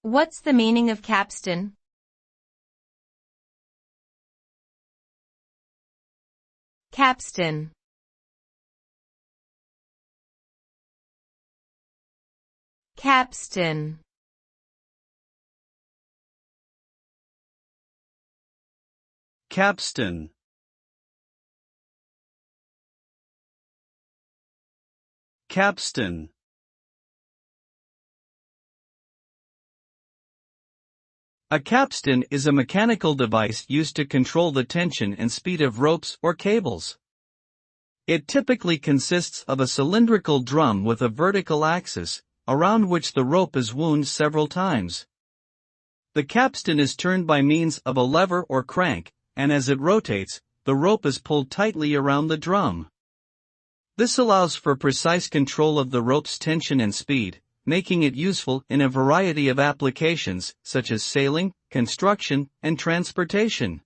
What's the meaning of capstan? Capstan. Capstan. Capstan. Capstan. A capstan is a mechanical device used to control the tension and speed of ropes or cables. It typically consists of a cylindrical drum with a vertical axis, around which the rope is wound several times. The capstan is turned by means of a lever or crank, and as it rotates, the rope is pulled tightly around the drum. This allows for precise control of the rope's tension and speed, making it useful in a variety of applications, such as sailing, construction, and transportation.